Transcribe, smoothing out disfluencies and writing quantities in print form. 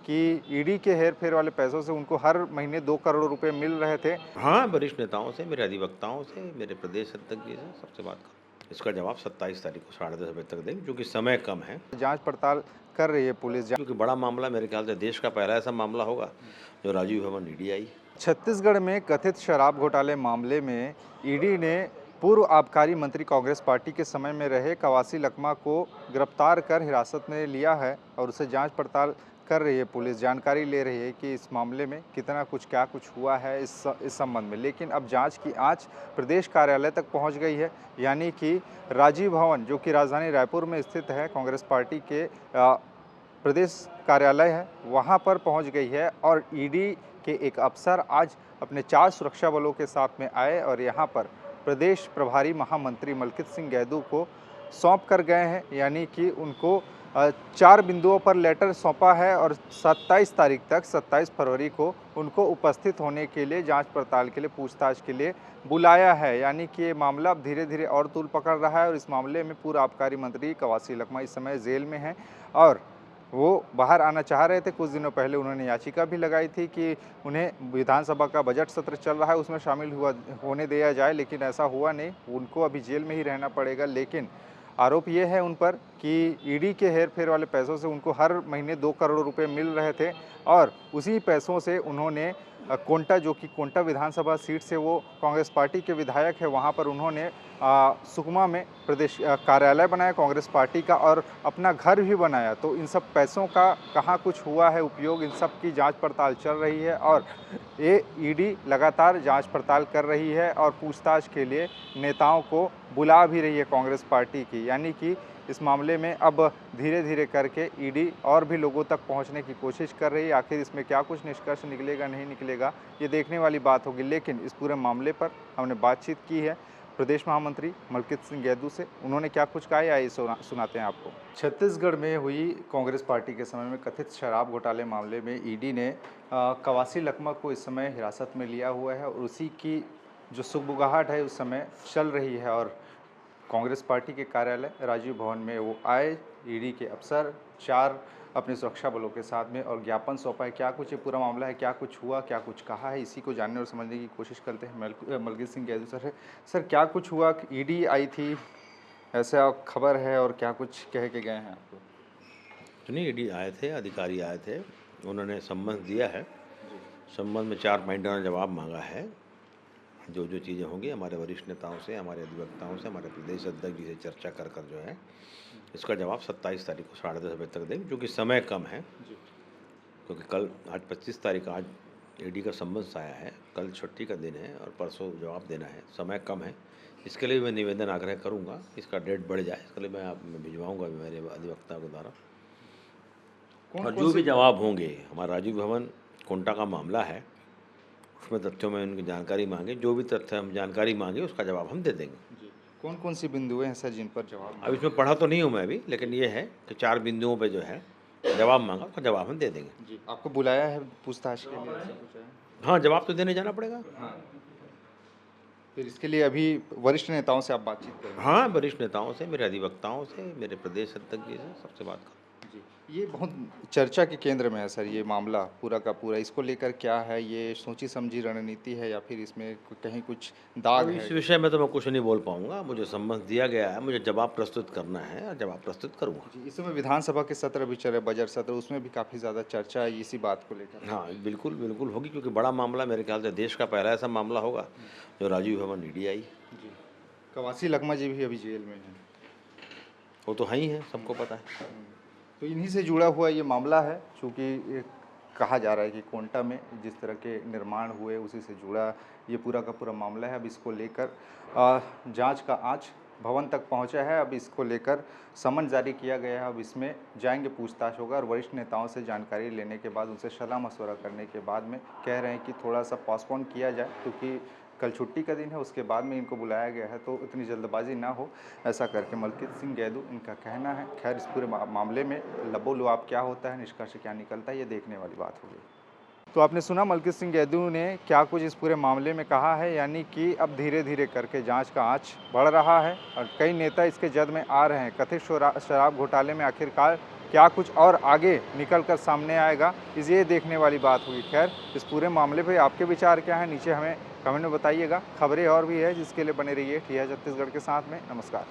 कि ईडी के हेर-फेर वाले पैसों से उनको हर महीने 2 करोड़ रुपए मिल रहे थे। हाँ, वरिष्ठ नेताओं से, मेरे अधिवक्ताओं से, मेरे प्रदेश अध्यक्ष जी से सबसे बात करूँ। इसका जवाब 27 तारीख को साढ़े 10 बजे तक देंगे, क्योंकि समय कम है। जाँच पड़ताल कर रही है पुलिस। क्योंकि बड़ा मामला मेरे ख्याल से देश का पहला ऐसा मामला होगा जो राजीव भवन ईडी आई। छत्तीसगढ़ में कथित शराब घोटाले मामले में ईडी ने पूर्व आबकारी मंत्री कांग्रेस पार्टी के समय में रहे कवासी लखमा को गिरफ्तार कर हिरासत में लिया है और उसे जांच पड़ताल कर रही है पुलिस। जानकारी ले रही है कि इस मामले में कितना कुछ क्या कुछ हुआ है इस संबंध में। लेकिन अब जांच की आंच प्रदेश कार्यालय तक पहुंच गई है, यानी कि राजीव भवन जो कि राजधानी रायपुर में स्थित है, कांग्रेस पार्टी के प्रदेश कार्यालय है, वहां पर पहुंच गई है। और ईडी के एक अफसर आज अपने 4 सुरक्षा बलों के साथ में आए और यहां पर प्रदेश प्रभारी महामंत्री मलकित सिंह गैदू को सौंप कर गए हैं, यानी कि उनको 4 बिंदुओं पर लेटर सौंपा है और 27 तारीख तक 27 फरवरी को उनको उपस्थित होने के लिए जांच पड़ताल के लिए पूछताछ के लिए बुलाया है। यानी कि ये मामला अब धीरे-धीरे और तूल पकड़ रहा है और इस मामले में पूर्व आबकारी मंत्री कवासी लखमा इस समय जेल में हैं और वो बाहर आना चाह रहे थे। कुछ दिनों पहले उन्होंने याचिका भी लगाई थी कि उन्हें विधानसभा का बजट सत्र चल रहा है उसमें शामिल होने दिया जाए, लेकिन ऐसा हुआ नहीं। उनको अभी जेल में ही रहना पड़ेगा। लेकिन आरोप ये है उन पर कि ईडी के हेर-फेर वाले पैसों से उनको हर महीने 2 करोड़ रुपए मिल रहे थे और उसी पैसों से उन्होंने कोंटा, जो कि कोंटा विधानसभा सीट से वो कांग्रेस पार्टी के विधायक है, वहाँ पर उन्होंने सुकमा में प्रदेश कार्यालय बनाया कांग्रेस पार्टी का और अपना घर भी बनाया। तो इन सब पैसों का कहाँ कुछ हुआ है उपयोग, इन सब की जांच पड़ताल चल रही है और ये ईडी लगातार जांच पड़ताल कर रही है और पूछताछ के लिए नेताओं को बुला भी रही है कांग्रेस पार्टी की। यानी कि इस मामले में अब धीरे-धीरे करके ईडी और भी लोगों तक पहुंचने की कोशिश कर रही है। आखिर इसमें क्या कुछ निष्कर्ष निकलेगा, नहीं निकलेगा, ये देखने वाली बात होगी। लेकिन इस पूरे मामले पर हमने बातचीत की है प्रदेश महामंत्री मलकित सिंह गैदू से। उन्होंने क्या कुछ कहा है, आइए सुनाते हैं आपको। छत्तीसगढ़ में हुई कांग्रेस पार्टी के समय में कथित शराब घोटाले मामले में ईडी ने कवासी लखमा को इस समय हिरासत में लिया हुआ है और उसी की जो सुगबुगाहट है उस समय चल रही है। और कांग्रेस पार्टी के कार्यालय राजीव भवन में वो आए, ईडी के अफसर 4 अपने सुरक्षा बलों के साथ में और ज्ञापन सौंपा है। क्या कुछ ये पूरा मामला है, क्या कुछ हुआ, क्या कुछ कहा है, इसी को जानने और समझने की कोशिश करते हैं। मलकित सिंह गैदू सर है। सर, क्या कुछ हुआ? ईडी आई थी ऐसा खबर है और क्या कुछ कह के गए हैं आपको? नहीं, ईडी आए थे, अधिकारी आए थे, उन्होंने संबंध दिया है। संबंध में 4 पॉइंटों में जवाब मांगा है। जो जो चीज़ें होंगी हमारे वरिष्ठ नेताओं से, हमारे अधिवक्ताओं से, हमारे प्रदेश अध्यक्ष जी से चर्चा कर जो है इसका जवाब 27 तारीख को साढ़े 10 बजे तक देंगे, क्योंकि समय कम है। क्योंकि कल आज 25 तारीख, आज ईडी का संबंध आया है, कल छुट्टी का दिन है और परसों जवाब देना है, समय कम है। इसके लिए मैं निवेदन आग्रह करूंगा, इसका डेट बढ़ जाए, इसके लिए मैं भिजवाऊंगा मेरे अधिवक्ता के द्वारा। और जो भी जवाब होंगे, हमारा राजीव भवन कोंटा का मामला है, उसमें तथ्यों में उनकी जानकारी मांगे, जो भी तथ्य हम जानकारी मांगे उसका जवाब हम दे देंगे। कौन कौन सी बिंदुएं हैं सर जिन पर जवाब? अब इसमें पढ़ा तो नहीं हूँ मैं अभी, लेकिन ये है कि 4 बिंदुओं पे जो है जवाब मांगा, उसका जवाब हम दे देंगे। जी, आपको बुलाया है पूछताछ के लिए, ऐसा कुछ है? हाँ, जवाब तो देने जाना पड़ेगा। हाँ, फिर इसके लिए अभी वरिष्ठ नेताओं से आप बातचीत करेंगे? हाँ, वरिष्ठ नेताओं से, मेरे अधिवक्ताओं से, मेरे प्रदेश अध्यक्ष जी से सबसे बात करूँ। जी, ये बहुत चर्चा के केंद्र में है सर ये मामला पूरा का पूरा। इसको लेकर क्या है, ये सोची समझी रणनीति है या फिर इसमें कहीं कुछ दाग इस है? विषय में तो मैं कुछ नहीं बोल पाऊंगा। मुझे संबंध दिया गया है, मुझे जवाब प्रस्तुत करना है और जवाब प्रस्तुत करूँगा। जी, इस समय विधानसभा के सत्र भी चल रहे, बजट सत्र, उसमें भी काफ़ी ज़्यादा चर्चा है इसी बात को लेकर। हाँ, बिल्कुल बिल्कुल होगी, क्योंकि बड़ा मामला मेरे ख्याल से देश का पहला ऐसा मामला होगा जो राजीव भवन ईडी आई। जी, कवासी लखमा जी भी अभी जेल में हैं। वो तो है ही है, सबको पता है। तो इन्हीं से जुड़ा हुआ ये मामला है, चूँकि ये कहा जा रहा है कि कोंटा में जिस तरह के निर्माण हुए उसी से जुड़ा ये पूरा का पूरा मामला है। अब इसको लेकर जांच का आंच भवन तक पहुंचा है। अब इसको लेकर समन जारी किया गया है। अब इसमें जाएंगे, पूछताछ होगा और वरिष्ठ नेताओं से जानकारी लेने के बाद, उनसे सलाह मशवरा करने के बाद में कह रहे हैं कि थोड़ा सा पोस्टपोन किया जाए, क्योंकि कल छुट्टी का दिन है, उसके बाद में इनको बुलाया गया है, तो इतनी जल्दबाजी ना हो, ऐसा करके मलकित सिंह गैदू इनका कहना है। खैर, इस पूरे मामले में लबो-लुआब क्या होता है, निष्कर्ष क्या निकलता है, ये देखने वाली बात होगी। तो आपने सुना मलकित सिंह गैदू ने क्या कुछ इस पूरे मामले में कहा है, यानी कि अब धीरे-धीरे करके जांच का आंच बढ़ रहा है और कई नेता इसके जद में आ रहे हैं। कथित शराब घोटाले में आखिरकार क्या कुछ और आगे निकल कर सामने आएगा, इस ये देखने वाली बात होगी। खैर, इस पूरे मामले पे आपके विचार क्या हैं, नीचे हमें कमेंट में बताइएगा। खबरें और भी है जिसके लिए बने रहिए TI छत्तीसगढ़ के साथ में। नमस्कार।